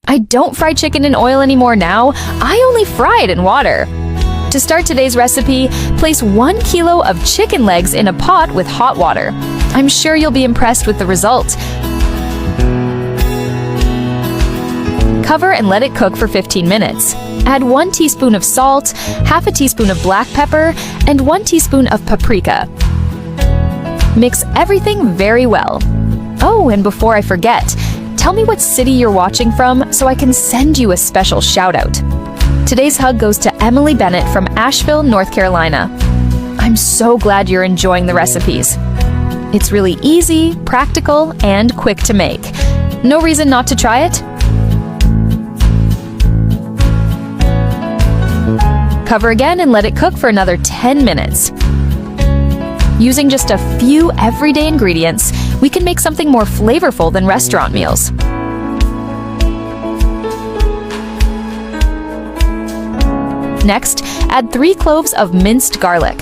I don't fry chicken in oil anymore now. I only fry it in water. To start today's recipe, place 1 kilo of chicken legs in a pot with hot water. I'm sure you'll be impressed with the result. Cover and let it cook for 15 minutes. Add 1 teaspoon of salt, half a teaspoon of black pepper, and 1 teaspoon of paprika. Mix everything very well. Oh, and before I forget, tell me what city you're watching from so I can send you a special shout out. Today's hug goes to Emily Bennett from Asheville, North Carolina. I'm so glad you're enjoying the recipes. It's really easy, practical, and quick to make. No reason not to try it? Cover again and let it cook for another 10 minutes. Using just a few everyday ingredients, we can make something more flavorful than restaurant meals. Next, add 3 cloves of minced garlic.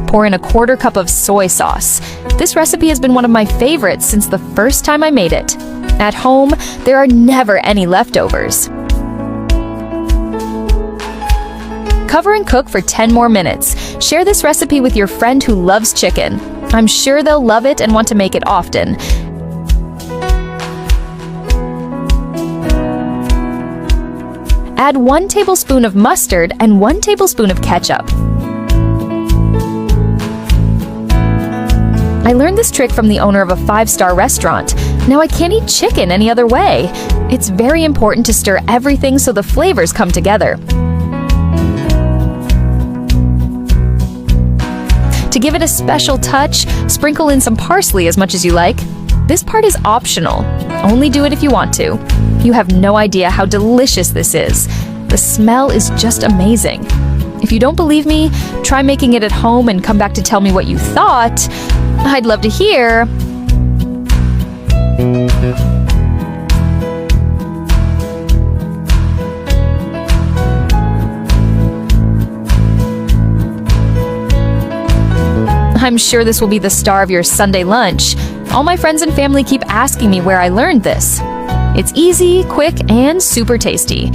Pour in a 1/4 cup of soy sauce. This recipe has been one of my favorites since the first time I made it. At home, there are never any leftovers. Cover and cook for 10 more minutes. Share this recipe with your friend who loves chicken. I'm sure they'll love it and want to make it often. Add 1 tablespoon of mustard and 1 tablespoon of ketchup. I learned this trick from the owner of a 5-star restaurant. Now I can't eat chicken any other way. It's very important to stir everything so the flavors come together. To give it a special touch, sprinkle in some parsley as much as you like. This part is optional. Only do it if you want to. You have no idea how delicious this is. The smell is just amazing. If you don't believe me, try making it at home and come back to tell me what you thought. I'd love to hear. I'm sure this will be the star of your Sunday lunch. All my friends and family keep asking me where I learned this. It's easy, quick, and super tasty.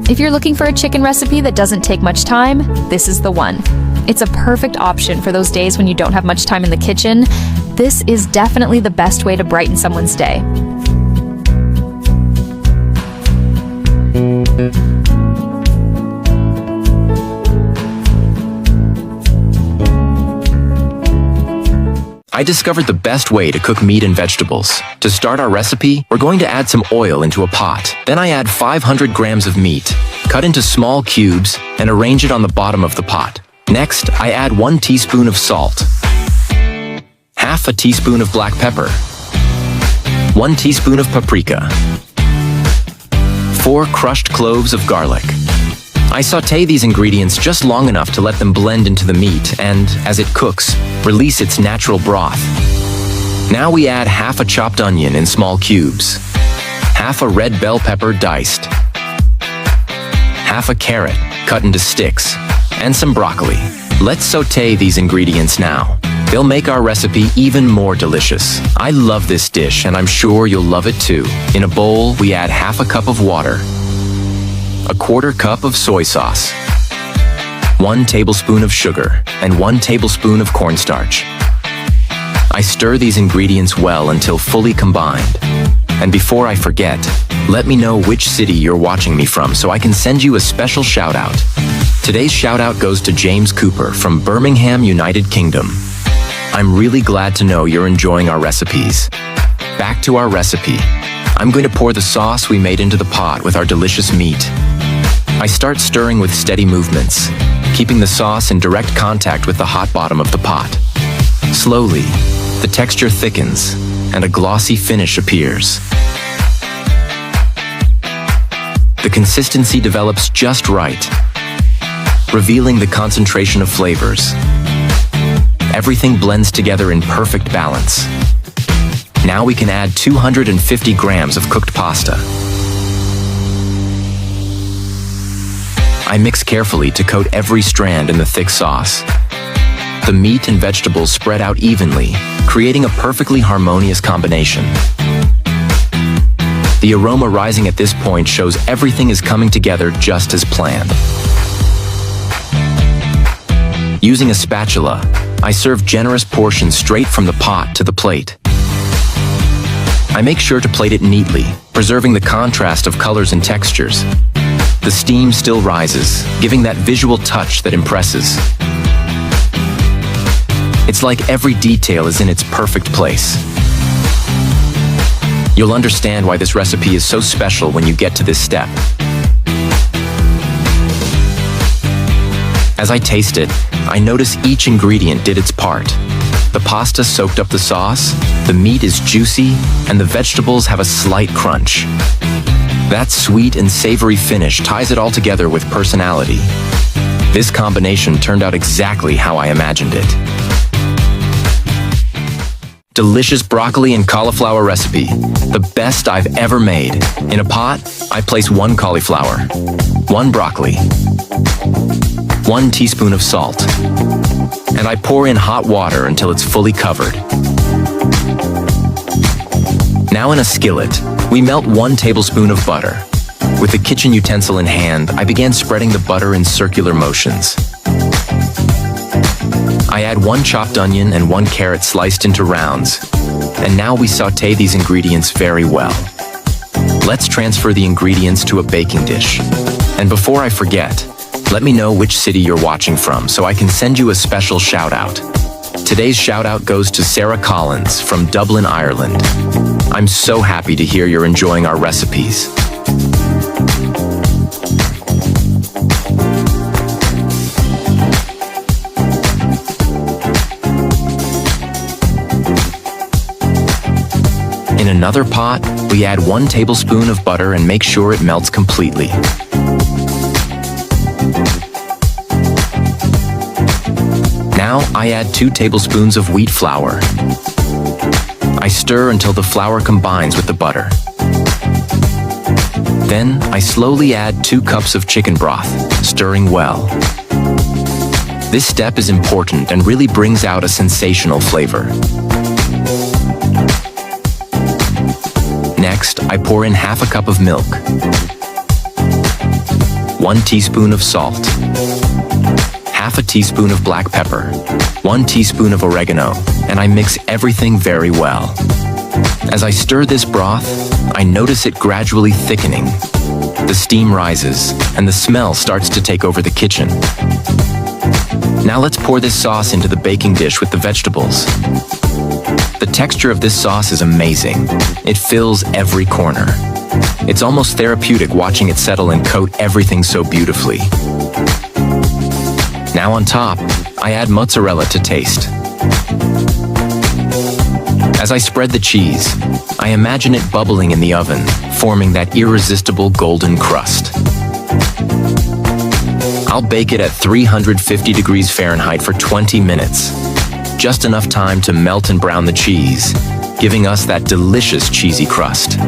If you're looking for a chicken recipe that doesn't take much time, this is the one. It's a perfect option for those days when you don't have much time in the kitchen. This is definitely the best way to brighten someone's day. I discovered the best way to cook meat and vegetables. To start our recipe, we're going to add some oil into a pot. Then I add 500 grams of meat, cut into small cubes, and arrange it on the bottom of the pot. Next, I add 1 teaspoon of salt, half a teaspoon of black pepper, 1 teaspoon of paprika, 4 crushed cloves of garlic. I sauté these ingredients just long enough to let them blend into the meat and, as it cooks, release its natural broth. Now we add half a chopped onion in small cubes, half a red bell pepper diced, half a carrot cut into sticks, and some broccoli. Let's sauté these ingredients now. They'll make our recipe even more delicious. I love this dish and I'm sure you'll love it too. In a bowl, we add half a cup of water, a 1/4 cup of soy sauce, 1 tablespoon of sugar, and 1 tablespoon of cornstarch. I stir these ingredients well until fully combined. And before I forget, let me know which city you're watching me from so I can send you a special shout out. Today's shout out goes to James Cooper from Birmingham, United Kingdom. I'm really glad to know you're enjoying our recipes. Back to our recipe. I'm going to pour the sauce we made into the pot with our delicious meat. I start stirring with steady movements, keeping the sauce in direct contact with the hot bottom of the pot. Slowly, the texture thickens and a glossy finish appears. The consistency develops just right, revealing the concentration of flavors. Everything blends together in perfect balance. Now we can add 250 grams of cooked pasta. I mix carefully to coat every strand in the thick sauce. The meat and vegetables spread out evenly, creating a perfectly harmonious combination. The aroma rising at this point shows everything is coming together just as planned. Using a spatula, I serve generous portions straight from the pot to the plate. I make sure to plate it neatly, preserving the contrast of colors and textures. The steam still rises, giving that visual touch that impresses. It's like every detail is in its perfect place. You'll understand why this recipe is so special when you get to this step. As I taste it, I notice each ingredient did its part. The pasta soaked up the sauce, the meat is juicy, and the vegetables have a slight crunch. That sweet and savory finish ties it all together with personality. This combination turned out exactly how I imagined it. Delicious broccoli and cauliflower recipe, the best I've ever made. In a pot, I place 1 cauliflower, 1 broccoli, 1 teaspoon of salt, and I pour in hot water until it's fully covered. Now in a skillet, we melt 1 tablespoon of butter. With the kitchen utensil in hand, I began spreading the butter in circular motions. I add 1 chopped onion and 1 carrot sliced into rounds. And now we sauté these ingredients very well. Let's transfer the ingredients to a baking dish. And before I forget, let me know which city you're watching from so I can send you a special shout out. Today's shout out goes to Sarah Collins from Dublin, Ireland. I'm so happy to hear you're enjoying our recipes. In another pot, we add 1 tablespoon of butter and make sure it melts completely. Now I add 2 tablespoons of wheat flour. I stir until the flour combines with the butter. Then I slowly add 2 cups of chicken broth, stirring well. This step is important and really brings out a sensational flavor. Next, I pour in half a cup of milk, 1 teaspoon of salt, half a teaspoon of black pepper, 1 teaspoon of oregano, and I mix everything very well. As I stir this broth, I notice it gradually thickening. The steam rises, and the smell starts to take over the kitchen. Now let's pour this sauce into the baking dish with the vegetables. The texture of this sauce is amazing. It fills every corner. It's almost therapeutic watching it settle and coat everything so beautifully. Now on top, I add mozzarella to taste. As I spread the cheese, I imagine it bubbling in the oven, forming that irresistible golden crust. I'll bake it at 350 degrees Fahrenheit for 20 minutes. Just enough time to melt and brown the cheese, giving us that delicious cheesy crust.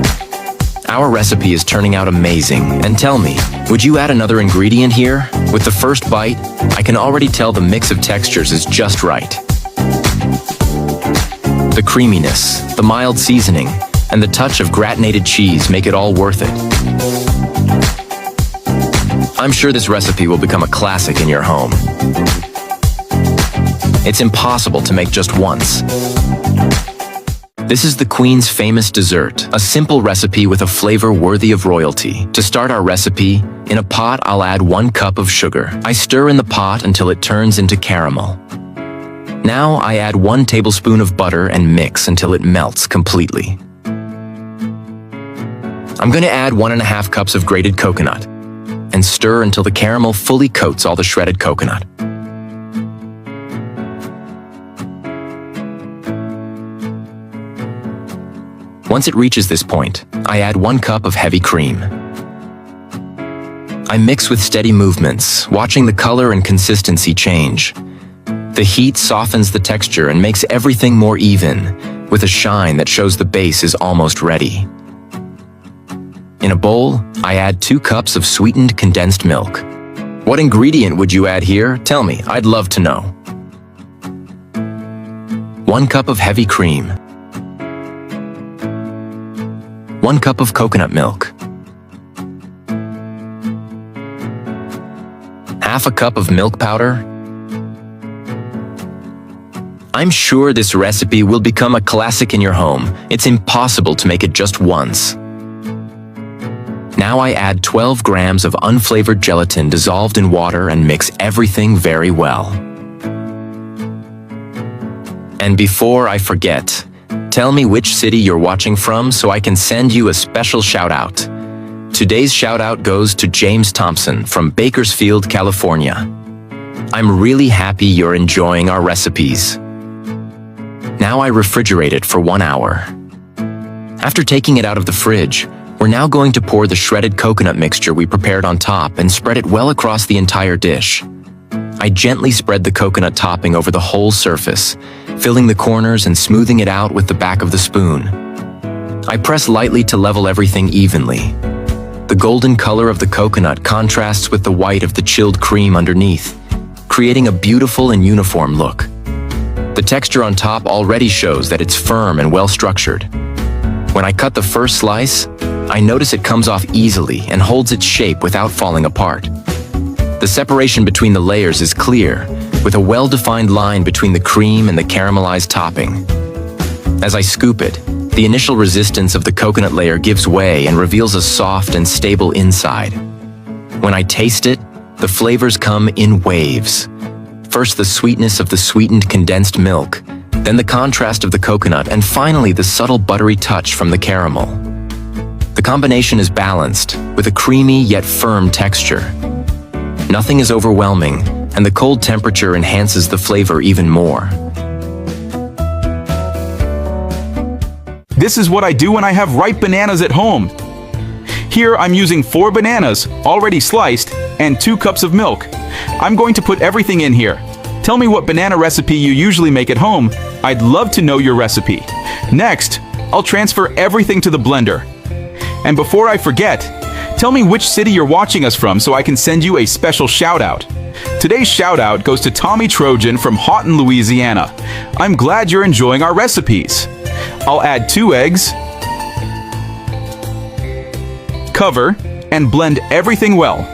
Our recipe is turning out amazing, and tell me, would you add another ingredient here? With the first bite, I can already tell the mix of textures is just right. The creaminess, the mild seasoning, and the touch of gratinated cheese make it all worth it. I'm sure this recipe will become a classic in your home. It's impossible to make just once. This is the Queen's famous dessert, a simple recipe with a flavor worthy of royalty. To start our recipe, in a pot I'll add 1 cup of sugar. I stir in the pot until it turns into caramel. Now I add 1 tablespoon of butter and mix until it melts completely. I'm going to add 1.5 cups of grated coconut and stir until the caramel fully coats all the shredded coconut. Once it reaches this point, I add 1 cup of heavy cream. I mix with steady movements, watching the color and consistency change. The heat softens the texture and makes everything more even, with a shine that shows the base is almost ready. In a bowl, I add 2 cups of sweetened condensed milk. What ingredient would you add here? Tell me, I'd love to know. 1 cup of heavy cream, 1 cup of coconut milk, half a cup of milk powder. I'm sure this recipe will become a classic in your home. It's impossible to make it just once. Now I add 12 grams of unflavored gelatin dissolved in water and mix everything very well. And before I forget, tell me which city you're watching from so I can send you a special shout-out. Today's shout-out goes to James Thompson from Bakersfield, California. I'm really happy you're enjoying our recipes. Now I refrigerate it for 1 hour. After taking it out of the fridge, we're now going to pour the shredded coconut mixture we prepared on top and spread it well across the entire dish. I gently spread the coconut topping over the whole surface, filling the corners and smoothing it out with the back of the spoon. I press lightly to level everything evenly. The golden color of the coconut contrasts with the white of the chilled cream underneath, creating a beautiful and uniform look. The texture on top already shows that it's firm and well-structured. When I cut the first slice, I notice it comes off easily and holds its shape without falling apart. The separation between the layers is clear, with a well-defined line between the cream and the caramelized topping. As I scoop it, the initial resistance of the coconut layer gives way and reveals a soft and stable inside. When I taste it, the flavors come in waves. First, the sweetness of the sweetened condensed milk, then the contrast of the coconut, and finally the subtle buttery touch from the caramel. The combination is balanced, with a creamy yet firm texture. Nothing is overwhelming, and the cold temperature enhances the flavor even more. This is what I do when I have ripe bananas at home. Here I'm using 4 bananas, already sliced, and 2 cups of milk. I'm going to put everything in here. Tell me what banana recipe you usually make at home. I'd love to know your recipe. Next, I'll transfer everything to the blender. And before I forget, tell me which city you're watching us from so I can send you a special shout-out. Today's shout-out goes to Tommy Trojan from Houghton, Louisiana. I'm glad you're enjoying our recipes. I'll add 2 eggs, cover, and blend everything well.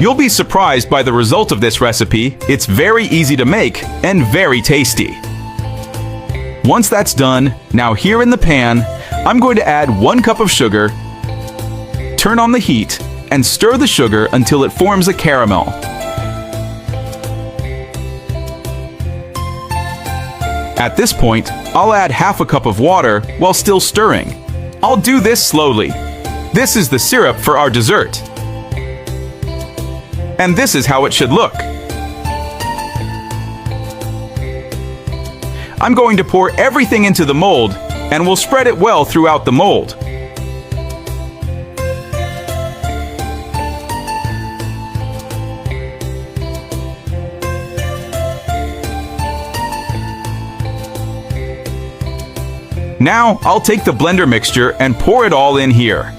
You'll be surprised by the result of this recipe. It's very easy to make and very tasty. Once that's done, now here in the pan, I'm going to add 1 cup of sugar, turn on the heat, and stir the sugar until it forms a caramel. At this point, I'll add half a cup of water while still stirring. I'll do this slowly. This is the syrup for our dessert. And this is how it should look. I'm going to pour everything into the mold, and we'll spread it well throughout the mold. Now, I'll take the blender mixture and pour it all in here.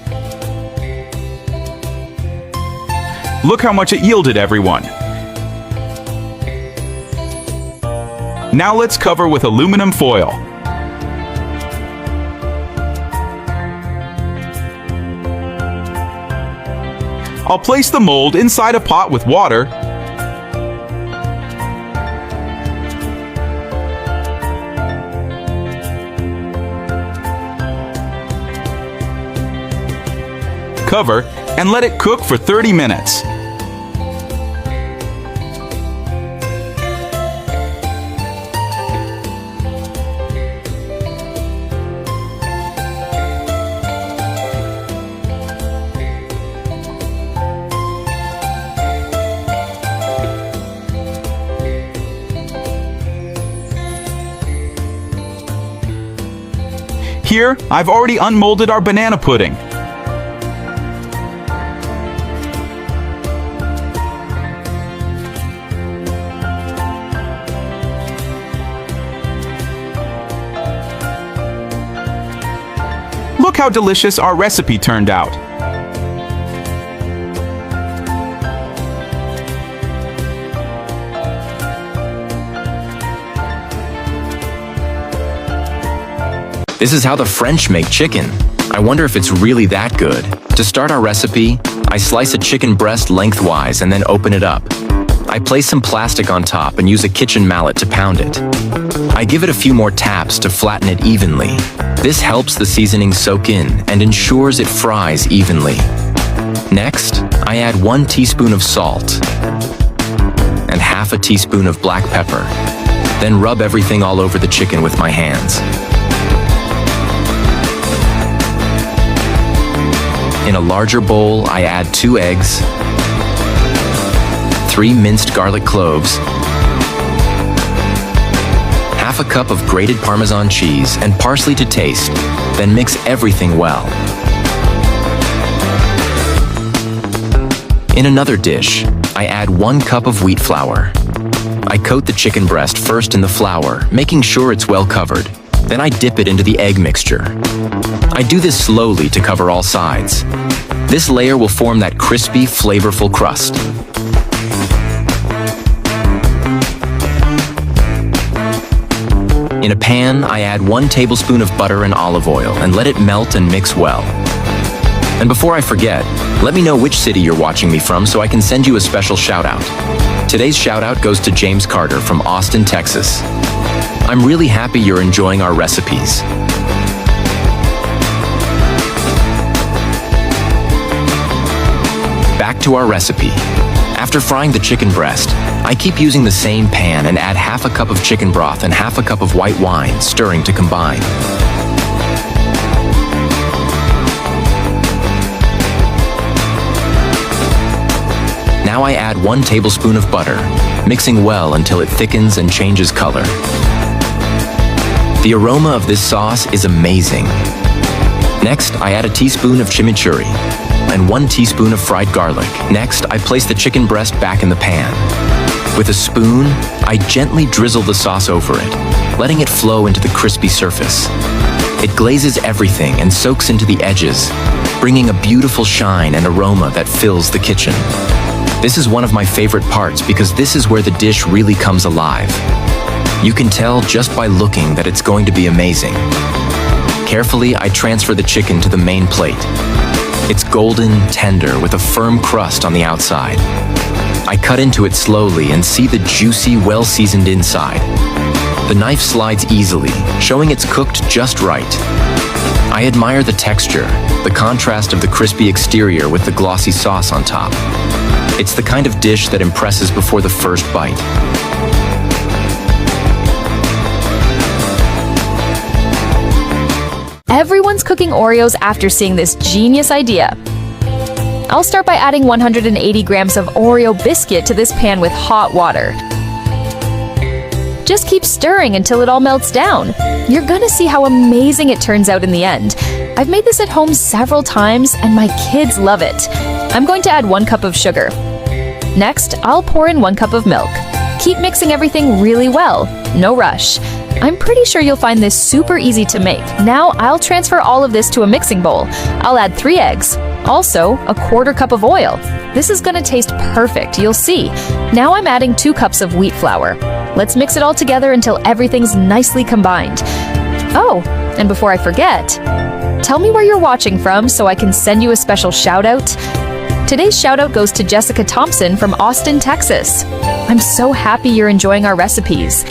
Look how much it yielded, everyone. Now let's cover with aluminum foil. I'll place the mold inside a pot with water cover, and let it cook for 30 minutes. Here, I've already unmolded our banana pudding. Look how delicious our recipe turned out. This is how the French make chicken. I wonder if it's really that good. To start our recipe, I slice a chicken breast lengthwise and then open it up. I place some plastic on top and use a kitchen mallet to pound it. I give it a few more taps to flatten it evenly. This helps the seasoning soak in and ensures it fries evenly. Next, I add 1 teaspoon of salt and half a teaspoon of black pepper. Then rub everything all over the chicken with my hands. In a larger bowl, I add 2 eggs, 3 minced garlic cloves, half a cup of grated Parmesan cheese, and parsley to taste. Then mix everything well. In another dish, I add 1 cup of wheat flour. I coat the chicken breast first in the flour, making sure it's well covered. Then I dip it into the egg mixture. I do this slowly to cover all sides. This layer will form that crispy, flavorful crust. In a pan, I add 1 tablespoon of butter and olive oil and let it melt and mix well. And before I forget, let me know which city you're watching me from so I can send you a special shout-out. Today's shout-out goes to James Carter from Austin, Texas. I'm really happy you're enjoying our recipes. Back to our recipe. After frying the chicken breast, I keep using the same pan and add half a cup of chicken broth and half a cup of white wine, stirring to combine. Now I add 1 tablespoon of butter, mixing well until it thickens and changes color. The aroma of this sauce is amazing. Next, I add a teaspoon of chimichurri and 1 teaspoon of fried garlic. Next, I place the chicken breast back in the pan. With a spoon, I gently drizzle the sauce over it, letting it flow into the crispy surface. It glazes everything and soaks into the edges, bringing a beautiful shine and aroma that fills the kitchen. This is one of my favorite parts because this is where the dish really comes alive. You can tell just by looking that it's going to be amazing. Carefully, I transfer the chicken to the main plate. It's golden, tender, with a firm crust on the outside. I cut into it slowly and see the juicy, well-seasoned inside. The knife slides easily, showing it's cooked just right. I admire the texture, the contrast of the crispy exterior with the glossy sauce on top. It's the kind of dish that impresses before the first bite. Everyone's cooking Oreos after seeing this genius idea. I'll start by adding 180 grams of Oreo biscuit to this pan with hot water. Just keep stirring until it all melts down. You're gonna see how amazing it turns out in the end. I've made this at home several times and my kids love it. I'm going to add 1 cup of sugar. Next, I'll pour in 1 cup of milk. Keep mixing everything really well, no rush. I'm pretty sure you'll find this super easy to make. Now I'll transfer all of this to a mixing bowl. I'll add 3 eggs. Also, a 1/4 cup of oil. This is gonna taste perfect, you'll see. Now I'm adding 2 cups of wheat flour. Let's mix it all together until everything's nicely combined. Oh, and before I forget, tell me where you're watching from so I can send you a special shout out. Today's shout out goes to Jessica Thompson from Austin, Texas. I'm so happy you're enjoying our recipes.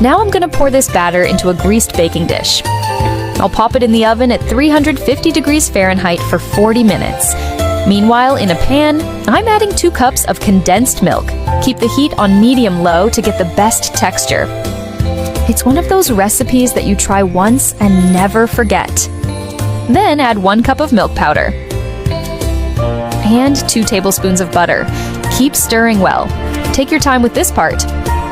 Now I'm gonna pour this batter into a greased baking dish. I'll pop it in the oven at 350 degrees Fahrenheit for 40 minutes. Meanwhile, in a pan, I'm adding 2 cups of condensed milk. Keep the heat on medium-low to get the best texture. It's one of those recipes that you try once and never forget. Then add 1 cup of milk powder and 2 tablespoons of butter. Keep stirring well. Take your time with this part.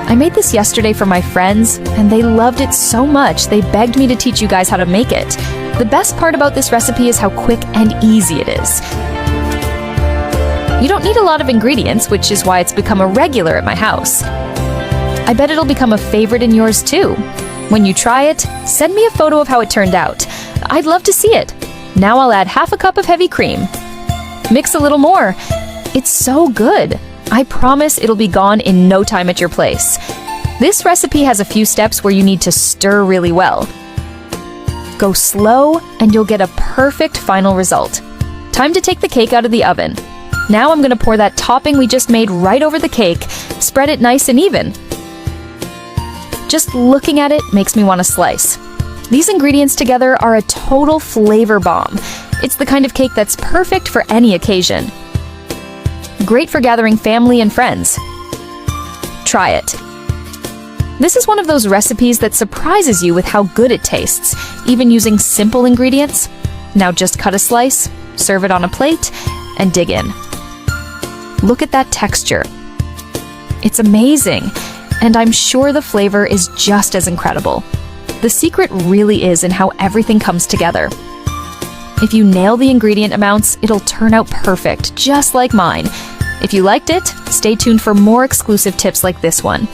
I made this yesterday for my friends, and they loved it so much they begged me to teach you guys how to make it. The best part about this recipe is how quick and easy it is. You don't need a lot of ingredients, which is why it's become a regular at my house. I bet it'll become a favorite in yours too. When you try it, send me a photo of how it turned out. I'd love to see it. Now I'll add half a cup of heavy cream. Mix a little more. It's so good. I promise it'll be gone in no time at your place. This recipe has a few steps where you need to stir really well. Go slow, and you'll get a perfect final result. Time to take the cake out of the oven. Now I'm going to pour that topping we just made right over the cake, spread it nice and even. Just looking at it makes me want to slice. These ingredients together are a total flavor bomb. It's the kind of cake that's perfect for any occasion. Great for gathering family and friends. Try it. This is one of those recipes that surprises you with how good it tastes, even using simple ingredients. Now just cut a slice, serve it on a plate, and dig in. Look at that texture. It's amazing, and I'm sure the flavor is just as incredible. The secret really is in how everything comes together. If you nail the ingredient amounts, it'll turn out perfect, just like mine. If you liked it, stay tuned for more exclusive tips like this one.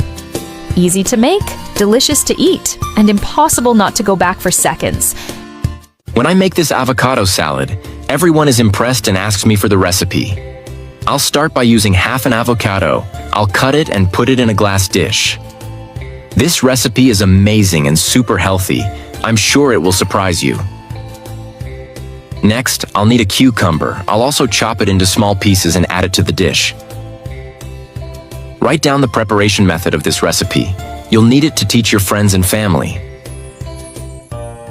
Easy to make, delicious to eat, and impossible not to go back for seconds. When I make this avocado salad, everyone is impressed and asks me for the recipe. I'll start by using half an avocado. I'll cut it and put it in a glass dish. This recipe is amazing and super healthy. I'm sure it will surprise you. Next, I'll need a cucumber. I'll also chop it into small pieces and add it to the dish. Write down the preparation method of this recipe. You'll need it to teach your friends and family.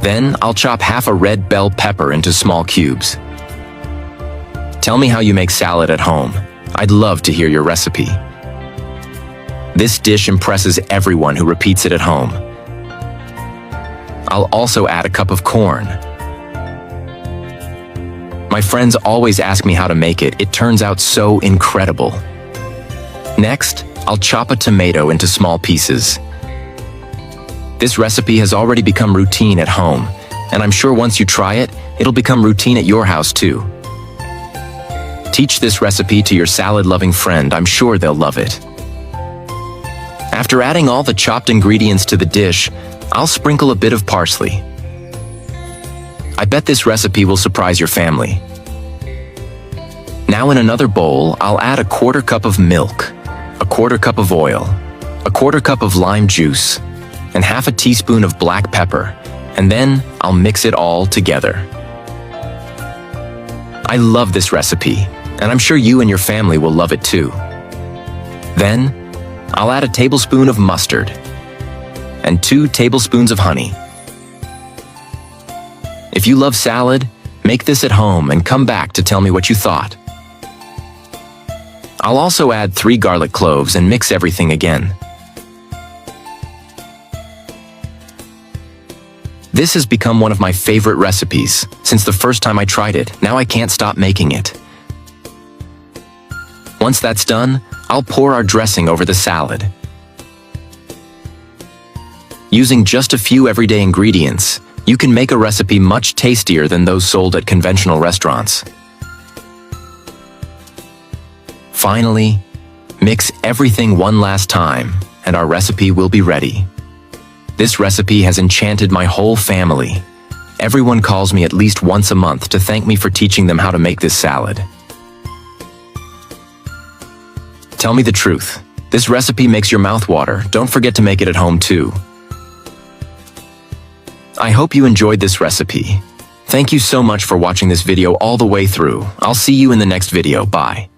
Then, I'll chop half a red bell pepper into small cubes. Tell me how you make salad at home. I'd love to hear your recipe. This dish impresses everyone who repeats it at home. I'll also add a cup of corn. My friends always ask me how to make it. It turns out so incredible. Next, I'll chop a tomato into small pieces. This recipe has already become routine at home, and I'm sure once you try it, it'll become routine at your house too. Teach this recipe to your salad-loving friend. I'm sure they'll love it. After adding all the chopped ingredients to the dish, I'll sprinkle a bit of parsley. I bet this recipe will surprise your family. Now in another bowl, I'll add a 1/4 cup of milk, a 1/4 cup of oil, a 1/4 cup of lime juice, and half a teaspoon of black pepper, and then I'll mix it all together. I love this recipe, and I'm sure you and your family will love it too. Then, I'll add a tablespoon of mustard and 2 tablespoons of honey. If you love salad, make this at home and come back to tell me what you thought. I'll also add 3 garlic cloves and mix everything again. This has become one of my favorite recipes since the first time I tried it. Now I can't stop making it. Once that's done, I'll pour our dressing over the salad. Using just a few everyday ingredients, you can make a recipe much tastier than those sold at conventional restaurants. Finally, mix everything one last time, and our recipe will be ready. This recipe has enchanted my whole family. Everyone calls me at least once a month to thank me for teaching them how to make this salad. Tell me the truth. This recipe makes your mouth water. Don't forget to make it at home too. I hope you enjoyed this recipe. Thank you so much for watching this video all the way through. I'll see you in the next video. Bye.